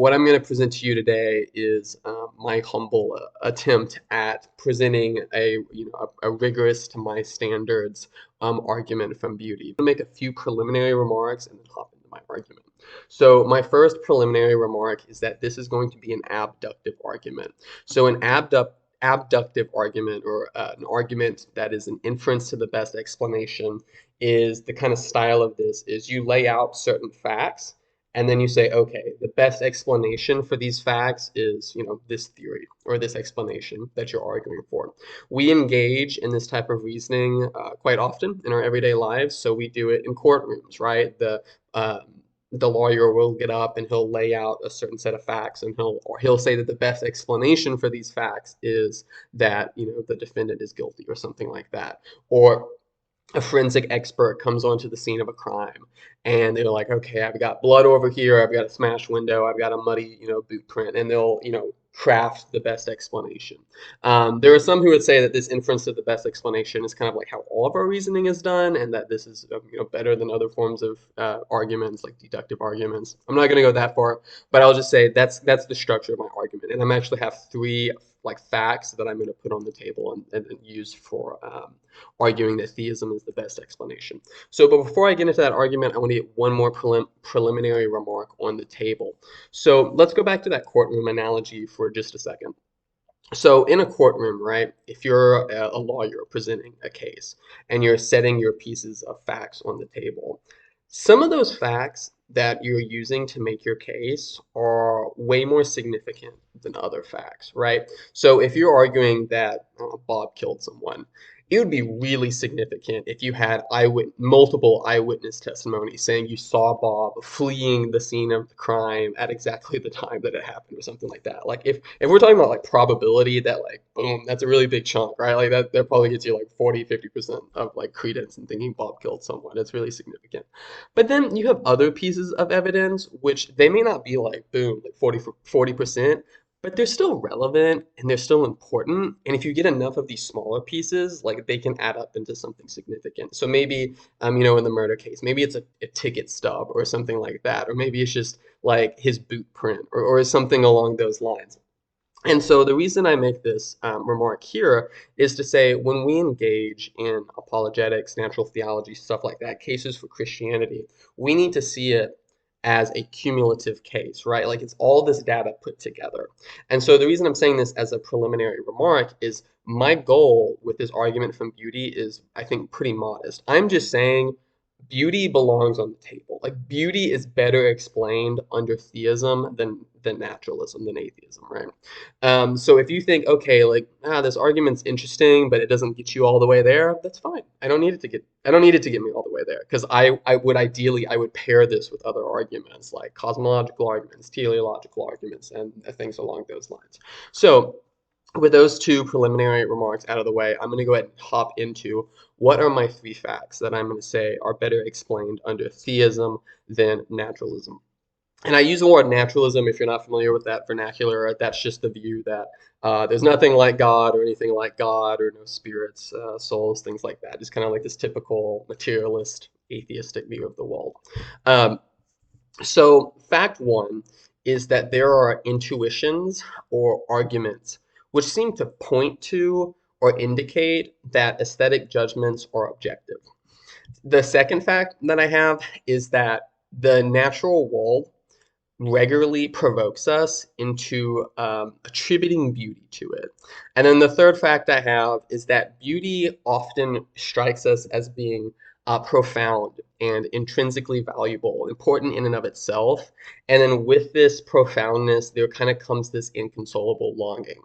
what I'm going to present to you today is my humble attempt at presenting a rigorous to my standards argument from beauty. I'm going to make a few preliminary remarks and then hop into my argument. So my first preliminary remark is that this is going to be an abductive argument. So an abductive argument, or an argument that is an inference to the best explanation, is the kind of style of this is you lay out certain facts and then you say, okay, the best explanation for these facts is, this theory or this explanation that you're arguing for. We engage in this type of reasoning quite often in our everyday lives. So we do it in courtrooms, right? The lawyer will get up and he'll lay out a certain set of facts, and he'll say that the best explanation for these facts is that, the defendant is guilty or something like that. Or a forensic expert comes onto the scene of a crime and they're like, okay, I've got blood over here, I've got a smashed window, I've got a muddy, boot print, and they'll, craft the best explanation. There are some who would say that this inference to the best explanation is kind of like how all of our reasoning is done, and that this is, better than other forms of arguments like deductive arguments. I'm not going to go that far, but I'll just say that's the structure of my argument, and I'm actually have three facts that I'm going to put on the table and use for arguing that theism is the best explanation. So, but before I get into that argument, I want to get one more preliminary remark on the table. So let's go back to that courtroom analogy for just a second. So in a courtroom, right, if you're a lawyer presenting a case and you're setting your pieces of facts on the table, some of those facts that you're using to make your case are way more significant than other facts, right? So if you're arguing that Bob killed someone, it would be really significant if you had multiple eyewitness testimony saying you saw Bob fleeing the scene of the crime at exactly the time that it happened or something like that. Like if we're talking about like probability, that like boom, that's a really big chunk, right? Like that probably gets you like 40-50% of like credence in thinking Bob killed someone. It's really significant. But then you have other pieces of evidence which they may not be like boom, like 40%, but they're still relevant and they're still important. And if you get enough of these smaller pieces, like they can add up into something significant. So maybe, in the murder case, maybe it's a ticket stub or something like that, or maybe it's just like his boot print or something along those lines. And so the reason I make this remark here is to say when we engage in apologetics, natural theology, stuff like that, cases for Christianity, we need to see it as a cumulative case, right? Like it's all this data put together. And so the reason I'm saying this as a preliminary remark is my goal with this argument from beauty is, I think, pretty modest. I'm just saying beauty belongs on the table. Like beauty is better explained under theism than naturalism, than atheism, right? So if you think, okay, like this argument's interesting, but it doesn't get you all the way there, that's fine. I don't need it to get me all the way there, because I would pair this with other arguments like cosmological arguments, teleological arguments, and things along those lines. So with those two preliminary remarks out of the way, I'm going to go ahead and hop into what are my three facts that I'm going to say are better explained under theism than naturalism. And I use the word naturalism if you're not familiar with that vernacular. That's just the view that there's nothing like God or anything like God, or no spirits, souls, things like that. It's kind of like this typical materialist, atheistic view of the world. So fact one is that there are intuitions or arguments which seem to point to or indicate that aesthetic judgments are objective. The second fact that I have is that the natural world regularly provokes us into attributing beauty to it. And then the third fact I have is that beauty often strikes us as being profound and intrinsically valuable, important in and of itself. And then with this profoundness, there kind of comes this inconsolable longing.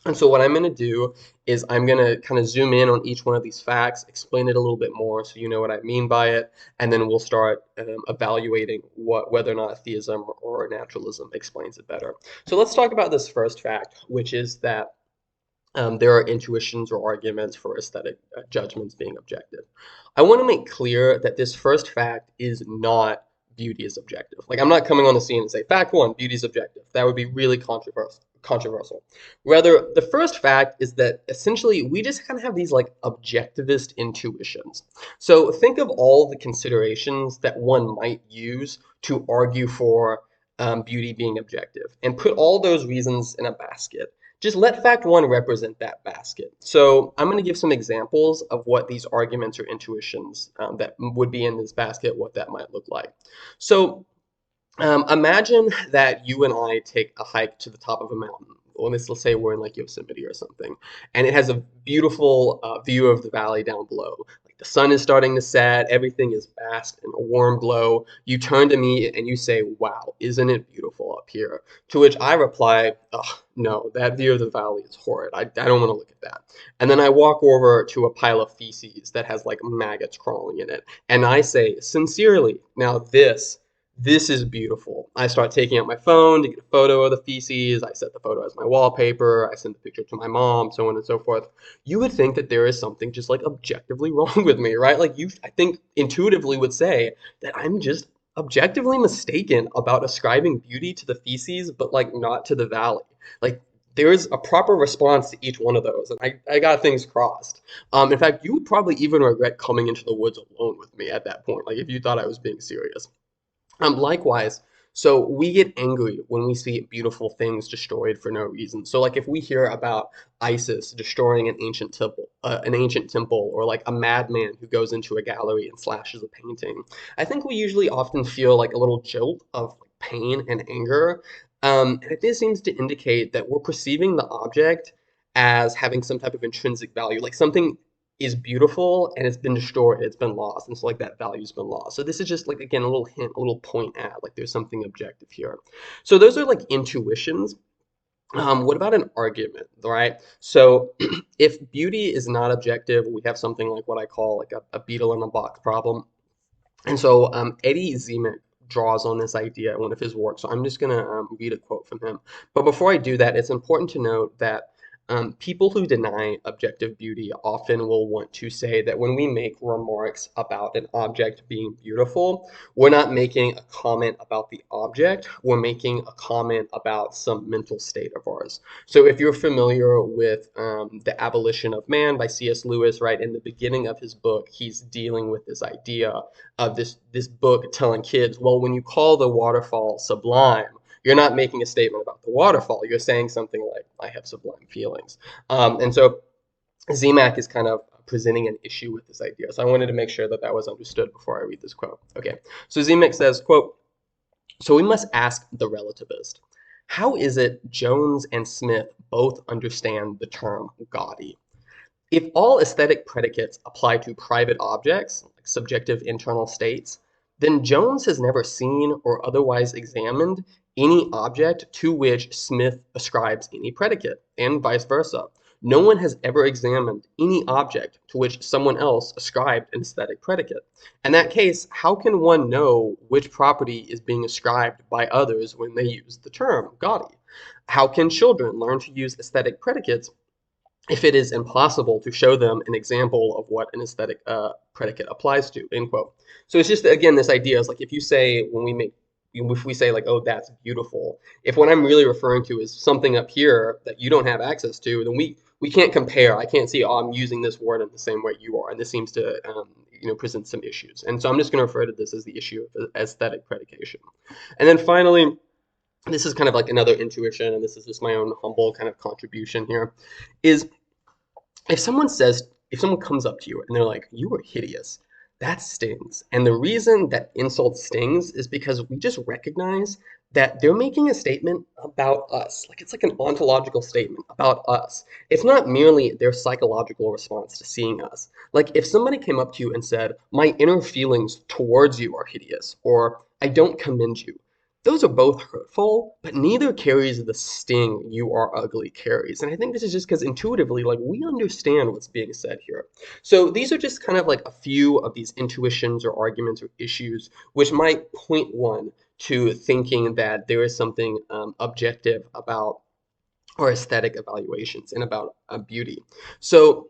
And so what I'm going to do is I'm going to kind of zoom in on each one of these facts, explain it a little bit more so you know what I mean by it, and then we'll start evaluating whether or not theism or naturalism explains it better. So let's talk about this first fact, which is that there are intuitions or arguments for aesthetic judgments being objective. I want to make clear that this first fact is not beauty is objective. Like I'm not coming on the scene and say, fact one, beauty is objective. That would be really controversial. Rather, the first fact is that essentially we just kind of have these like objectivist intuitions. So think of all the considerations that one might use to argue for beauty being objective, and put all those reasons in a basket. Just let fact one represent that basket. So I'm going to give some examples of what these arguments or intuitions that would be in this basket, what that might look like. So imagine that you and I take a hike to the top of a mountain. Well, let's say we're in like Yosemite or something, and it has a beautiful view of the valley down below. Like the sun is starting to set, everything is basked in a warm glow. You turn to me and you say, "Wow, isn't it beautiful up here?" To which I reply, "Oh, no, that view of the valley is horrid. I don't want to look at that." And then I walk over to a pile of feces that has like maggots crawling in it, and I say, sincerely, "Now this is beautiful." I start taking out my phone to get a photo of the feces. I set the photo as my wallpaper. I send the picture to my mom, so on and so forth. You would think that there is something just like objectively wrong with me, right? Like I think intuitively would say that I'm just objectively mistaken about ascribing beauty to the feces, but like not to the valley. Like there is a proper response to each one of those, and I got things crossed. In fact, you would probably even regret coming into the woods alone with me at that point, like if you thought I was being serious. Likewise, so we get angry when we see beautiful things destroyed for no reason. So, like if we hear about ISIS destroying an ancient temple, or like a madman who goes into a gallery and slashes a painting, I think we usually often feel like a little jolt of pain and anger. And this seems to indicate that we're perceiving the object as having some type of intrinsic value, like something is beautiful and it's been destroyed, it's been lost, and so like that value's been lost. So this is just like again a little hint, a little point at like there's something objective here. So those are like intuitions. What about an argument, right? So if beauty is not objective, we have something like what I call like a beetle in a box problem. And so Eddie Zimek draws on this idea in one of his works. So I'm just going to read a quote from him. But before I do that, it's important to note that people who deny objective beauty often will want to say that when we make remarks about an object being beautiful, we're not making a comment about the object, we're making a comment about some mental state of ours. So if you're familiar with The Abolition of Man by C.S. Lewis, right, in the beginning of his book, he's dealing with this idea of this book telling kids, well, when you call the waterfall sublime, you're not making a statement about the waterfall. You're saying something like, I have sublime feelings. And so ZMAC is kind of presenting an issue with this idea. So I wanted to make sure that that was understood before I read this quote. Okay, so ZMAC says, quote, so we must ask the relativist, how is it Jones and Smith both understand the term gaudy? If all aesthetic predicates apply to private objects, like subjective internal states, then Jones has never seen or otherwise examined any object to which Smith ascribes any predicate, and vice versa. No one has ever examined any object to which someone else ascribed an aesthetic predicate. In that case, how can one know which property is being ascribed by others when they use the term gaudy? How can children learn to use aesthetic predicates if it is impossible to show them an example of what an aesthetic predicate applies to, end quote. So it's just, again, this idea is like if you say, if we say like, oh, that's beautiful, if what I'm really referring to is something up here that you don't have access to, then we can't compare. I can't see, oh, I'm using this word in the same way you are, and this seems to present some issues. And so I'm just going to refer to this as the issue of aesthetic predication. And then finally, this is kind of like another intuition, and this is just my own humble kind of contribution here, is if someone comes up to you and they're like, you are hideous, that stings. And the reason that insult stings is because we just recognize that they're making a statement about us. Like it's like an ontological statement about us. It's not merely their psychological response to seeing us. Like if somebody came up to you and said, my inner feelings towards you are hideous, or I don't commend you, those are both hurtful, but neither carries the sting "you are ugly" carries. And I think this is just because intuitively, like we understand what's being said here. So these are just kind of like a few of these intuitions or arguments or issues which might point one to thinking that there is something objective about our aesthetic evaluations and about beauty. So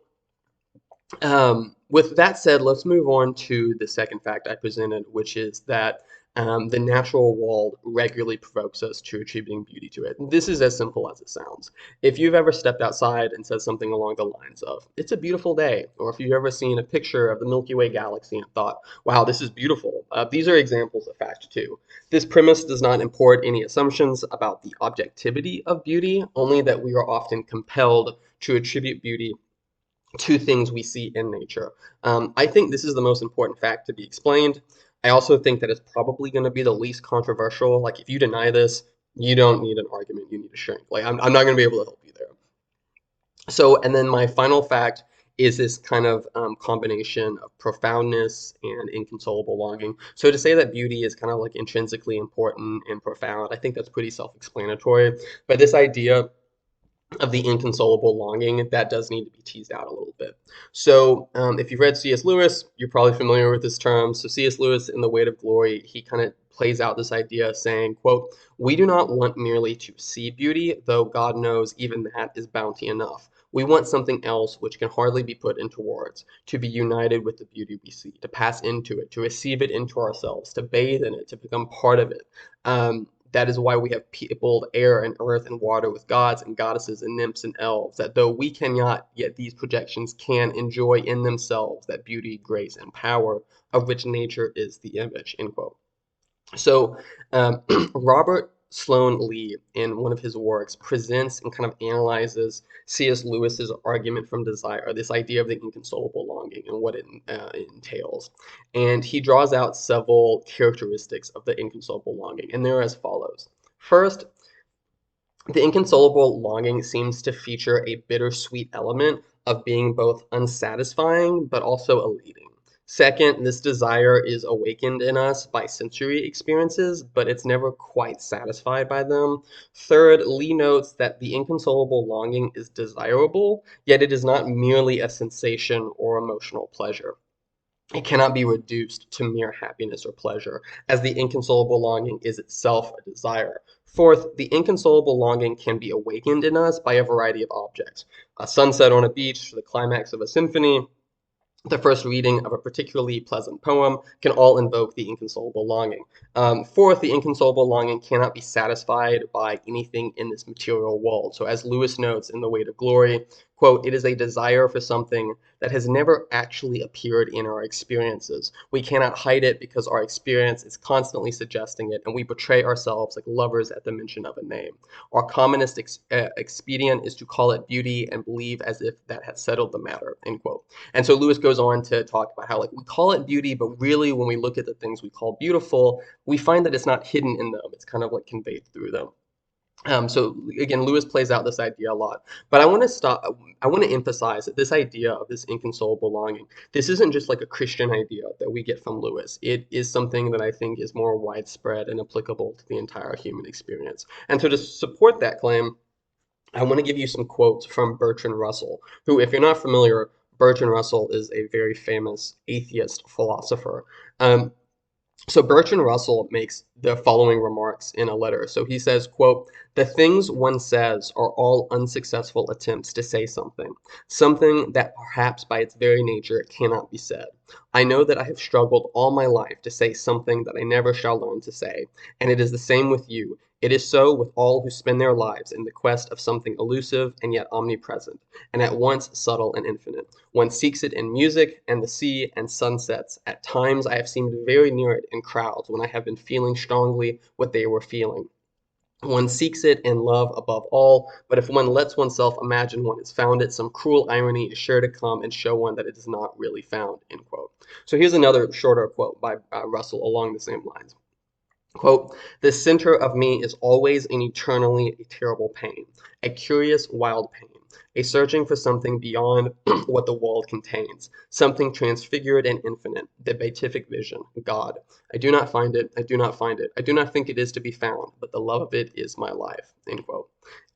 with that said, let's move on to the second fact I presented, which is that the natural world regularly provokes us to attributing beauty to it. This is as simple as it sounds. If you've ever stepped outside and said something along the lines of, "It's a beautiful day," or if you've ever seen a picture of the Milky Way galaxy and thought, "Wow, this is beautiful," these are examples of fact too. This premise does not import any assumptions about the objectivity of beauty, only that we are often compelled to attribute beauty to things we see in nature. I think this is the most important fact to be explained. I also think that it's probably going to be the least controversial. Like, if you deny this, you don't need an argument, you need a shrink. Like, I'm not going to be able to help you there. So, and then my final fact is this kind of combination of profoundness and inconsolable longing. So to say that beauty is kind of like intrinsically important and profound, I think that's pretty self-explanatory. But this idea of the inconsolable longing, that does need to be teased out a little bit. So, if you've read C.S. Lewis, you're probably familiar with this term. So, C.S. Lewis, in The Weight of Glory, he kind of plays out this idea saying, quote, "We do not want merely to see beauty, though God knows even that is bounty enough. We want something else which can hardly be put into words, to be united with the beauty we see, to pass into it, to receive it into ourselves, to bathe in it, to become part of it." That is why we have peopled air and earth and water with gods and goddesses and nymphs and elves, that though we cannot, yet these projections can enjoy in themselves that beauty, grace, and power of which nature is the image, end quote. So, Robert Sloan Lee, in one of his works, presents and kind of analyzes C.S. Lewis's argument from desire, this idea of the inconsolable longing and what it entails. And he draws out several characteristics of the inconsolable longing, and they're as follows. First, the inconsolable longing seems to feature a bittersweet element of being both unsatisfying but also elating. Second, this desire is awakened in us by sensory experiences, but it's never quite satisfied by them. Third, Lee notes that the inconsolable longing is desirable, yet it is not merely a sensation or emotional pleasure. It cannot be reduced to mere happiness or pleasure, as the inconsolable longing is itself a desire. Fourth, the inconsolable longing can be awakened in us by a variety of objects. A sunset on a beach, the climax of a symphony, the first reading of a particularly pleasant poem can all invoke the inconsolable longing. Fourth, the inconsolable longing cannot be satisfied by anything in this material world. So, as Lewis notes in The Weight of Glory, quote, "It is a desire for something that has never actually appeared in our experiences. We cannot hide it because our experience is constantly suggesting it, and we betray ourselves like lovers at the mention of a name. Our commonest expedient is to call it beauty and believe as if that has settled the matter," end quote. And so Lewis goes on to talk about how, like, we call it beauty, but really when we look at the things we call beautiful, we find that it's not hidden in them. It's kind of like conveyed through them. So again, Lewis plays out this idea a lot, but I want to emphasize that this idea of this inconsolable longing, this isn't just like a Christian idea that we get from Lewis. It is something that I think is more widespread and applicable to the entire human experience. And so to support that claim, I want to give you some quotes from Bertrand Russell, who, if you're not familiar, Bertrand Russell is a very famous atheist philosopher. Um, so Bertrand Russell makes the following remarks in a letter. So he says, quote, "The things one says are all unsuccessful attempts to say something that perhaps by its very nature cannot be said. I know that I have struggled all my life to say something that I never shall learn to say, and it is the same with you. It is so with all who spend their lives in the quest of something elusive and yet omnipresent, and at once subtle and infinite. One seeks it in music and the sea and sunsets. At times I have seemed very near it in crowds when I have been feeling strongly what they were feeling. One seeks it in love above all, but if one lets oneself imagine one has found it, some cruel irony is sure to come and show one that it is not really found," end quote. So here's another shorter quote by Russell along the same lines. Quote, "The center of me is always and eternally a terrible pain, a curious wild pain, a searching for something beyond what the world contains, something transfigured and infinite, the beatific vision, God. I do not find it, I do not find it, I do not think it is to be found, but the love of it is my life," end quote.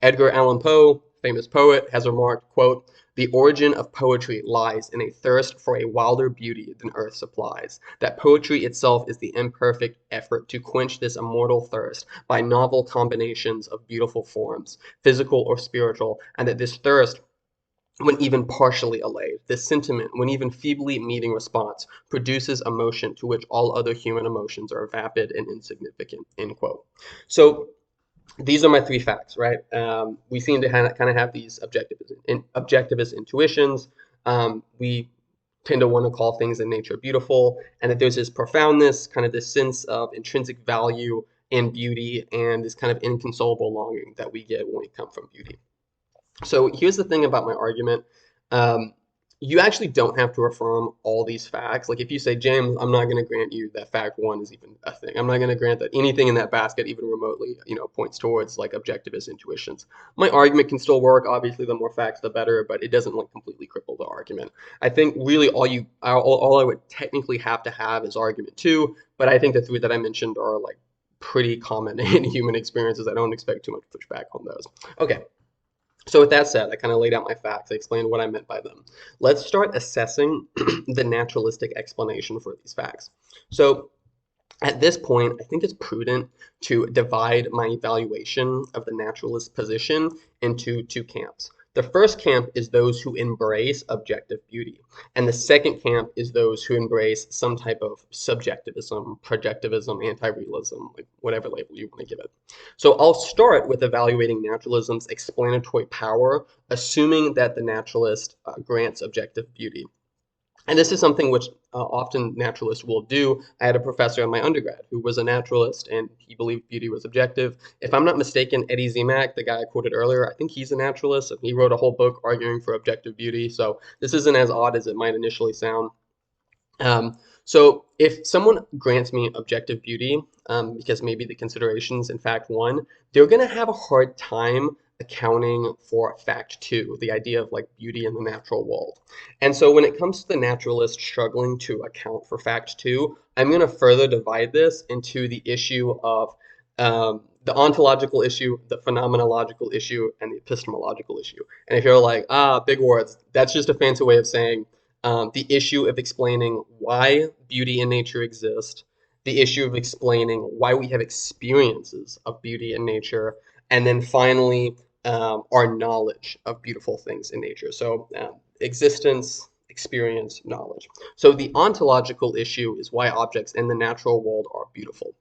Edgar Allan Poe, famous poet, has remarked, quote, "The origin of poetry lies in a thirst for a wilder beauty than earth supplies, that poetry itself is the imperfect effort to quench this immortal thirst by novel combinations of beautiful forms, physical or spiritual, and that this thirst when even partially allayed. This sentiment, when even feebly meeting response, produces emotion to which all other human emotions are vapid and insignificant, end quote. So these are my three facts, right? We seem to kind of have these objectivist intuitions. We tend to want to call things in nature beautiful, and that there's this profoundness, kind of this sense of intrinsic value in beauty, and this kind of inconsolable longing that we get when we come from beauty. So here's the thing about my argument. Um, you actually don't have to affirm all these facts. Like if you say, James, I'm not going to grant you that fact one is even a thing. I'm not going to grant that anything in that basket even remotely, points towards like objectivist intuitions. My argument can still work. Obviously, the more facts, the better, but it doesn't like completely cripple the argument. I think really all I would technically have to have is argument two, but I think the three that I mentioned are like pretty common in human experiences. I don't expect too much pushback on those. Okay. So with that said, I kind of laid out my facts. I explained what I meant by them. Let's start assessing the naturalistic explanation for these facts. So at this point, I think it's prudent to divide my evaluation of the naturalist position into two camps. The first camp is those who embrace objective beauty, and the second camp is those who embrace some type of subjectivism, projectivism, anti-realism, like whatever label you want to give it. So I'll start with evaluating naturalism's explanatory power, assuming that the naturalist grants objective beauty. And this is something which often naturalists will do. I had a professor in my undergrad who was a naturalist and he believed beauty was objective. If I'm not mistaken, Eddie Zimak, the guy I quoted earlier, I think he's a naturalist and he wrote a whole book arguing for objective beauty. So this isn't as odd as it might initially sound. So if someone grants me objective beauty, because maybe the considerations in fact one, they're going to have a hard time accounting for fact two, the idea of like beauty in the natural world. And so when it comes to the naturalist struggling to account for fact two, I'm going to further divide this into the issue of the ontological issue, the phenomenological issue, and the epistemological issue. And if you're like, big words, that's just a fancy way of saying the issue of explaining why beauty in nature exists, the issue of explaining why we have experiences of beauty in nature, and then finally our knowledge of beautiful things in nature. So existence, experience, knowledge. So the ontological issue is why objects in the natural world are beautiful.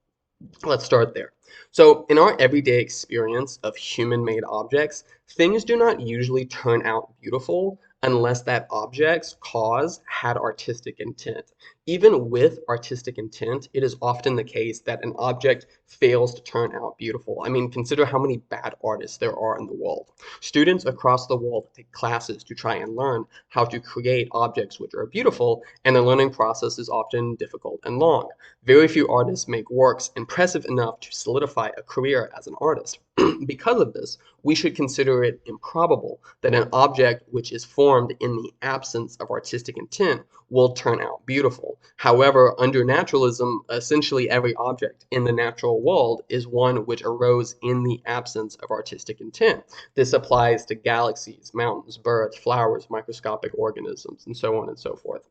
Let's start there. So, in our everyday experience of human-made objects, things do not usually turn out beautiful unless that object's cause had artistic intent. Even with artistic intent, it is often the case that an object fails to turn out beautiful. I mean, consider how many bad artists there are in the world. Students across the world take classes to try and learn how to create objects which are beautiful, and the learning process is often difficult and long. Very few artists make works impressive enough to solidify a career as an artist. Because of this, we should consider it improbable that an object which is formed in the absence of artistic intent will turn out beautiful. However, under naturalism, essentially every object in the natural world is one which arose in the absence of artistic intent. This applies to galaxies, mountains, birds, flowers, microscopic organisms, and so on and so forth.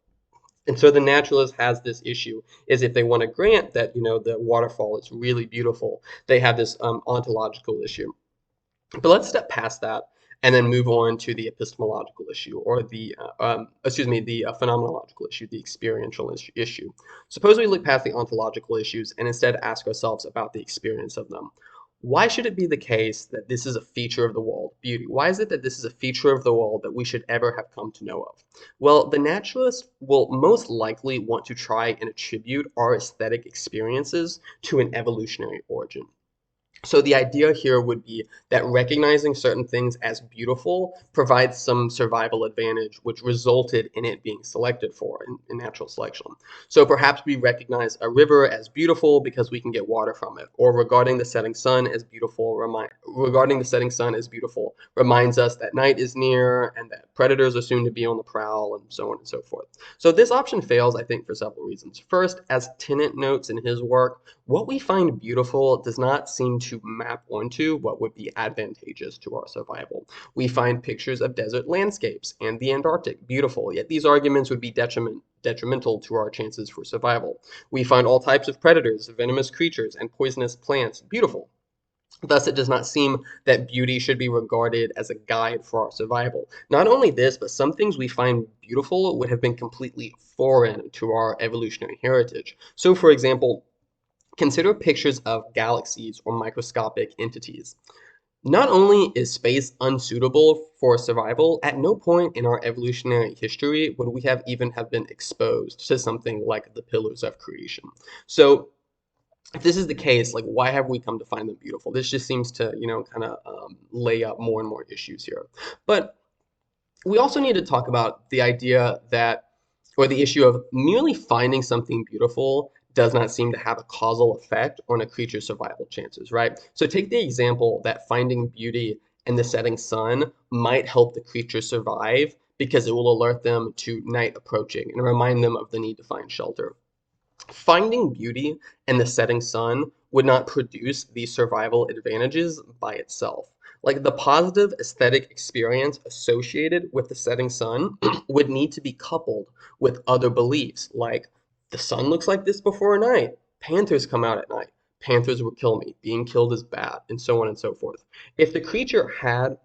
And so the naturalist has this issue is if they want to grant that, the waterfall is really beautiful, they have this ontological issue. But let's step past that and then move on to the epistemological issue or the phenomenological issue, the experiential issue. Suppose we look past the ontological issues and instead ask ourselves about the experience of them. Why should it be the case that this is a feature of the world, beauty? Why is it that this is a feature of the world that we should ever have come to know of? Well, the naturalist will most likely want to try and attribute our aesthetic experiences to an evolutionary origin. So the idea here would be that recognizing certain things as beautiful provides some survival advantage, which resulted in it being selected for in natural selection. So perhaps we recognize a river as beautiful because we can get water from it, or regarding the setting sun as beautiful reminds us that night is near and that predators are soon to be on the prowl, and so on and so forth. So this option fails, I think, for several reasons. First, as Tennant notes in his work, what we find beautiful does not seem to map onto what would be advantageous to our survival. We find pictures of desert landscapes and the Antarctic beautiful, yet these arguments would be detrimental to our chances for survival. We find all types of predators, venomous creatures, and poisonous plants beautiful. Thus, it does not seem that beauty should be regarded as a guide for our survival. Not only this, but some things we find beautiful would have been completely foreign to our evolutionary heritage. So, for example, consider pictures of galaxies or microscopic entities. Not only is space unsuitable for survival, at no point in our evolutionary history would we have even have been exposed to something like the pillars of creation. So if this is the case, like why have we come to find them beautiful? This just seems to, kind of lay up more and more issues here. But we also need to talk about the idea that, or the issue of merely finding something beautiful does not seem to have a causal effect on a creature's survival chances, right? So take the example that finding beauty in the setting sun might help the creature survive because it will alert them to night approaching and remind them of the need to find shelter. Finding beauty in the setting sun would not produce these survival advantages by itself. Like the positive aesthetic experience associated with the setting sun would need to be coupled with other beliefs, like the sun looks like this before night, panthers come out at night, panthers will kill me, being killed is bad, and so on and so forth. If the creature had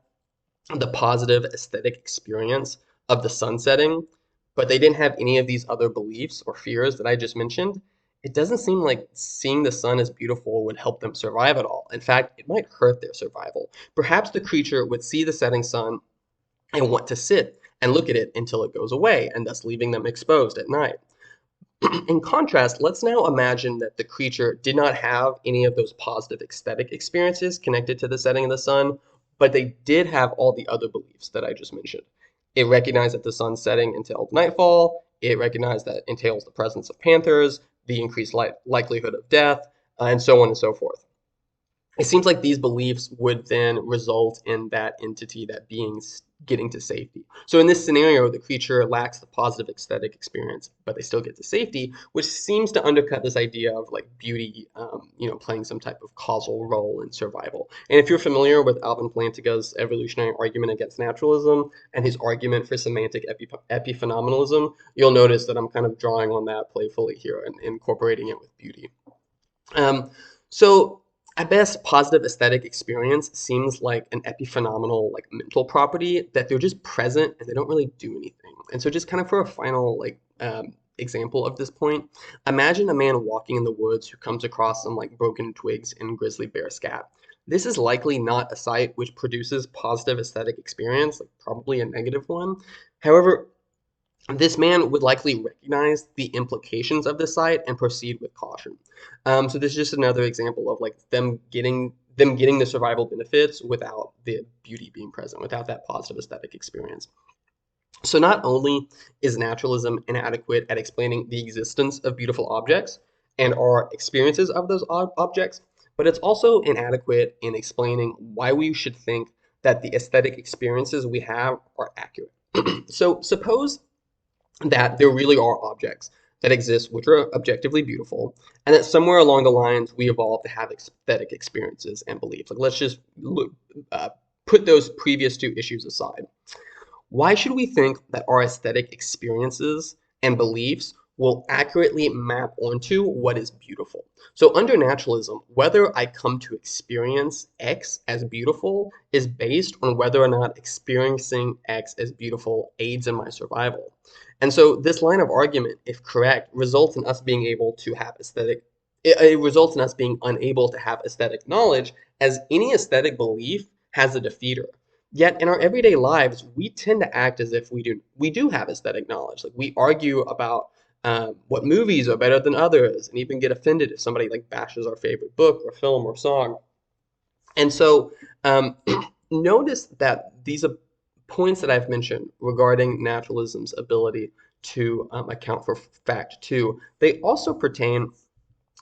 the positive aesthetic experience of the sun setting, but they didn't have any of these other beliefs or fears that I just mentioned, it doesn't seem like seeing the sun as beautiful would help them survive at all. In fact, it might hurt their survival. Perhaps the creature would see the setting sun and want to sit and look at it until it goes away, and thus leaving them exposed at night. In contrast, let's now imagine that the creature did not have any of those positive aesthetic experiences connected to the setting of the sun, but they did have all the other beliefs that I just mentioned. It recognized that the sun's setting entailed nightfall, it recognized that entails the presence of panthers, the increased likelihood of death, and so on and so forth. It seems like these beliefs would then result in that entity, that being, getting to safety. So in this scenario, the creature lacks the positive aesthetic experience, but they still get to safety, which seems to undercut this idea of like beauty, playing some type of causal role in survival. And if you're familiar with Alvin Plantinga's evolutionary argument against naturalism and his argument for semantic epiphenomenalism, you'll notice that I'm kind of drawing on that playfully here and incorporating it with beauty. Um, so at best, positive aesthetic experience seems like an epiphenomenal, like mental property that they're just present and they don't really do anything. And so, just kind of for a final example of this point, imagine a man walking in the woods who comes across some like broken twigs and grizzly bear scat. This is likely not a sight which produces positive aesthetic experience, like probably a negative one. However, this man would likely recognize the implications of the site and proceed with caution. So this is just another example of like them getting the survival benefits without the beauty being present, without that positive aesthetic experience. So not only is naturalism inadequate at explaining the existence of beautiful objects and our experiences of those objects, but it's also inadequate in explaining why we should think that the aesthetic experiences we have are accurate. So suppose that there really are objects that exist which are objectively beautiful, and that somewhere along the lines we evolved to have aesthetic experiences and beliefs. Like let's just put those previous two issues aside. Why should we think that our aesthetic experiences and beliefs will accurately map onto what is beautiful? So, under naturalism, whether I come to experience X as beautiful is based on whether or not experiencing X as beautiful aids in my survival. And so, this line of argument, if correct, results in us being able to have aesthetic. It results in us being unable to have aesthetic knowledge, as any aesthetic belief has a defeater. Yet in our everyday lives, we tend to act as if we do have aesthetic knowledge. Like we argue about what movies are better than others, and even get offended if somebody like bashes our favorite book or film or song. And so notice that these are points that I've mentioned regarding naturalism's ability to account for fact too. They also pertain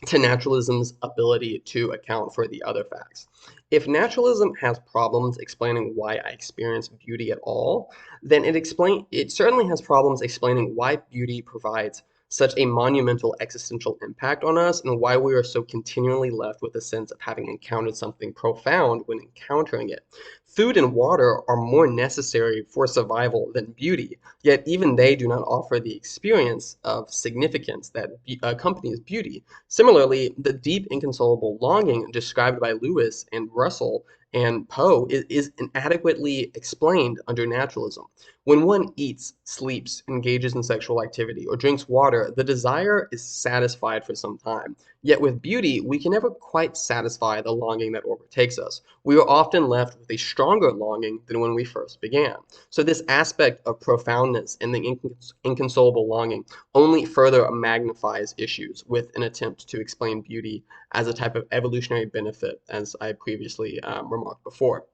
to naturalism's ability to account for the other facts. If naturalism has problems explaining why I experience beauty at all, then it certainly has problems explaining why beauty provides such a monumental existential impact on us, and why we are so continually left with a sense of having encountered something profound when encountering it. Food and water are more necessary for survival than beauty, yet even they do not offer the experience of significance that accompanies beauty. Similarly, the deep, inconsolable longing described by Lewis and Russell and Poe is inadequately explained under naturalism. When one eats, sleeps, engages in sexual activity, or drinks water, the desire is satisfied for some time. Yet with beauty, we can never quite satisfy the longing that overtakes us. We are often left with a stronger longing than when we first began. So this aspect of profoundness and the inconsolable longing only further magnifies issues with an attempt to explain beauty as a type of evolutionary benefit, as I previously remarked before.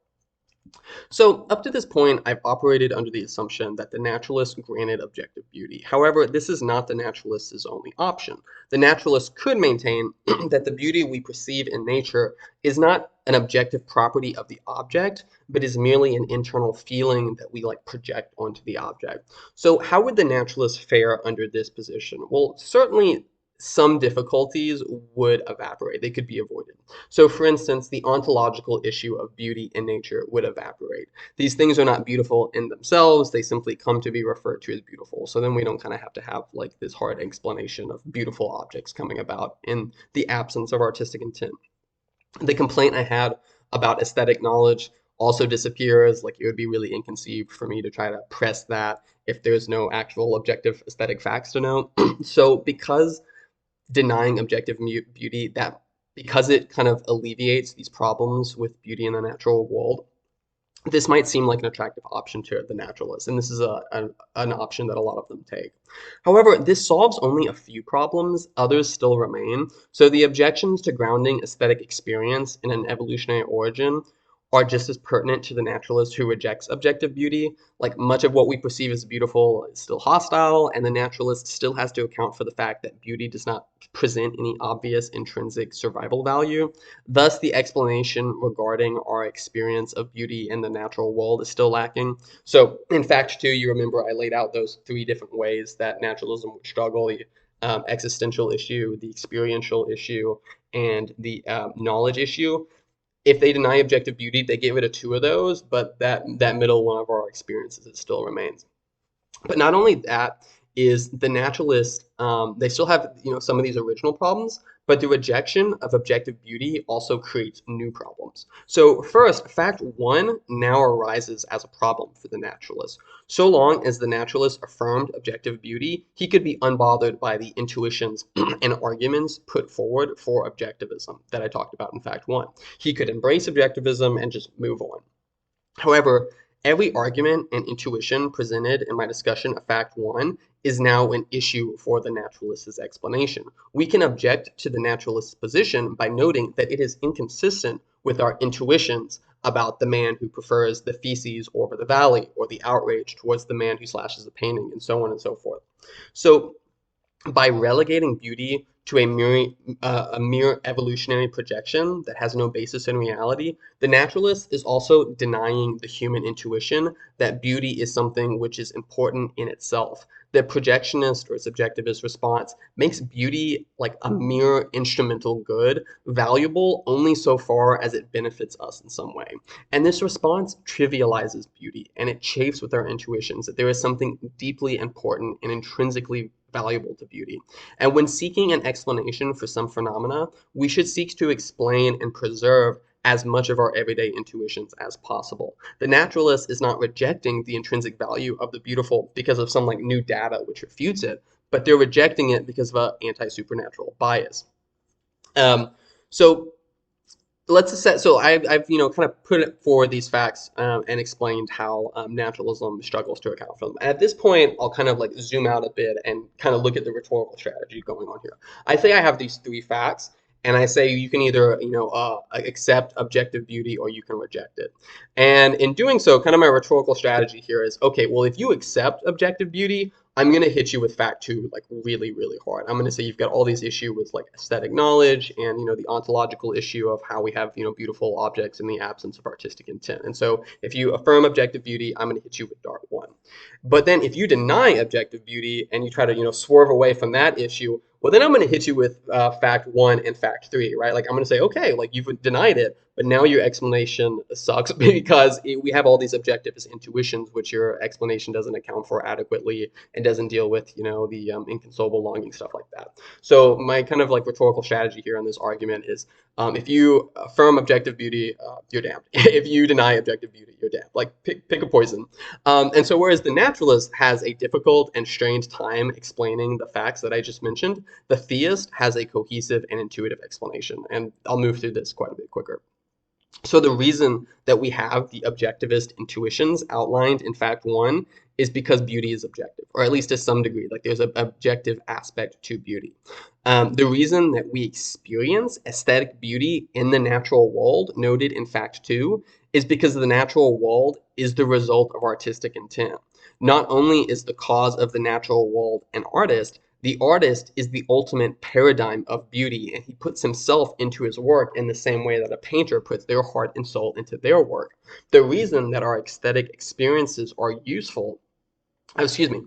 So up to this point, I've operated under the assumption that the naturalist granted objective beauty. However, this is not the naturalist's only option. The naturalist could maintain that the beauty we perceive in nature is not an objective property of the object, but is merely an internal feeling that we like project onto the object. So how would the naturalist fare under this position? Well, certainly some difficulties would evaporate. They could be avoided. So, for instance, the ontological issue of beauty in nature would evaporate. These things are not beautiful in themselves, they simply come to be referred to as beautiful. So then we don't kind of have to have like this hard explanation of beautiful objects coming about in the absence of artistic intent. The complaint I had about aesthetic knowledge also disappears. Like it would be really inconceived for me to try to press that if there's no actual objective aesthetic facts to know. So because denying objective beauty, that because it kind of alleviates these problems with beauty in the natural world, this might seem like an attractive option to the naturalists, and this is an option that a lot of them take. However, this solves only a few problems, others still remain. So the objections to grounding aesthetic experience in an evolutionary origin are just as pertinent to the naturalist who rejects objective beauty. Like much of what we perceive as beautiful is still hostile, and the naturalist still has to account for the fact that beauty does not present any obvious intrinsic survival value. Thus, the explanation regarding our experience of beauty in the natural world is still lacking. So, in fact, too, you remember I laid out those three different ways that naturalism would struggle: the existential issue, the experiential issue, and the knowledge issue. If they deny objective beauty, they get rid of two of those, but that middle one of our experiences, it still remains. But not only that is the naturalist, they still have some of these original problems, but the rejection of objective beauty also creates new problems. So first, fact one now arises as a problem for the naturalist. So long as the naturalist affirmed objective beauty, he could be unbothered by the intuitions and arguments put forward for objectivism that I talked about in fact one. He could embrace objectivism and just move on. However, every argument and intuition presented in my discussion of fact one is now an issue for the naturalist's explanation. We can object to the naturalist's position by noting that it is inconsistent with our intuitions about the man who prefers the feces over the valley, or the outrage towards the man who slashes a painting, and so on and so forth. So by relegating beauty to a mere evolutionary projection that has no basis in reality, the naturalist is also denying the human intuition that beauty is something which is important in itself. The projectionist or subjectivist response makes beauty like a mere instrumental good, valuable only so far as it benefits us in some way. And this response trivializes beauty, and it chafes with our intuitions that there is something deeply important and intrinsically valuable to beauty. And when seeking an explanation for some phenomena, we should seek to explain and preserve as much of our everyday intuitions as possible. The naturalist is not rejecting the intrinsic value of the beautiful because of some like new data which refutes it, but they're rejecting it because of an anti-supernatural bias. Um, so let's set so I've kind of put forward these facts and explained how naturalism struggles to account for them. And at this point, I'll kind of like zoom out a bit and kind of look at the rhetorical strategy going on here. I say I have these three facts, and I say you can either accept objective beauty or you can reject it. And in doing so, kind of my rhetorical strategy here is, okay, well, if you accept objective beauty, I'm going to hit you with fact two like really, really hard. I'm going to say you've got all these issues with like aesthetic knowledge and the ontological issue of how we have beautiful objects in the absence of artistic intent. And so if you affirm objective beauty, I'm going to hit you with dart one. But then if you deny objective beauty and you try to swerve away from that issue, well, then I'm going to hit you with fact one and fact three, right? Like I'm going to say, okay, like you've denied it, but now your explanation sucks because we have all these objectivist intuitions, which your explanation doesn't account for adequately and doesn't deal with, the inconsolable longing, stuff like that. So my kind of like rhetorical strategy here on this argument is, if you affirm objective beauty, you're damned. If you deny objective beauty, you're damned. Like pick a poison. And so whereas the naturalist has a difficult and strange time explaining the facts that I just mentioned, the theist has a cohesive and intuitive explanation. And I'll move through this quite a bit quicker. So the reason that we have the objectivist intuitions outlined in fact one is because beauty is objective, or at least to some degree. Like there's an objective aspect to beauty. The reason that we experience aesthetic beauty in the natural world, noted in fact two, is because the natural world is the result of artistic intent. Not only is the cause of the natural world an artist, the artist is the ultimate paradigm of beauty, and he puts himself into his work in the same way that a painter puts their heart and soul into their work. The reason that our aesthetic experiences are useful, excuse me,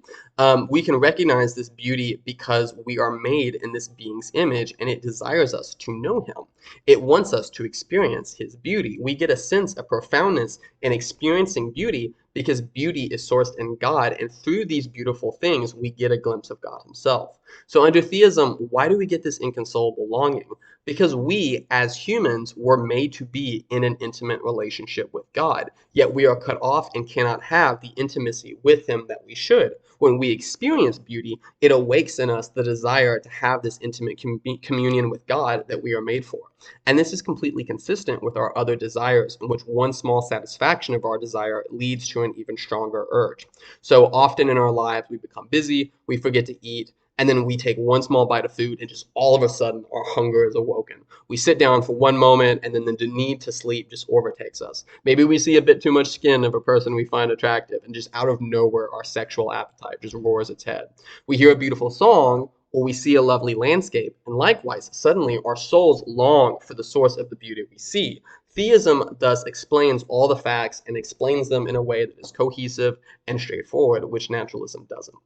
we can recognize this beauty because we are made in this being's image and it desires us to know him. It wants us to experience his beauty. We get a sense of profoundness in experiencing beauty because beauty is sourced in God, and through these beautiful things, we get a glimpse of God himself. So under theism, why do we get this inconsolable longing? Because we, as humans, were made to be in an intimate relationship with God, yet we are cut off and cannot have the intimacy with him that we should. When we experience beauty, it awakes in us the desire to have this intimate communion with God that we are made for. And this is completely consistent with our other desires, in which one small satisfaction of our desire leads to an even stronger urge. So often in our lives, we become busy, we forget to eat, and then we take one small bite of food and just all of a sudden our hunger is awoken. We sit down for one moment and then the need to sleep just overtakes us. Maybe we see a bit too much skin of a person we find attractive, and just out of nowhere our sexual appetite just roars its head. We hear a beautiful song or we see a lovely landscape, and likewise suddenly our souls long for the source of the beauty we see. Theism thus explains all the facts and explains them in a way that is cohesive and straightforward, which naturalism doesn't.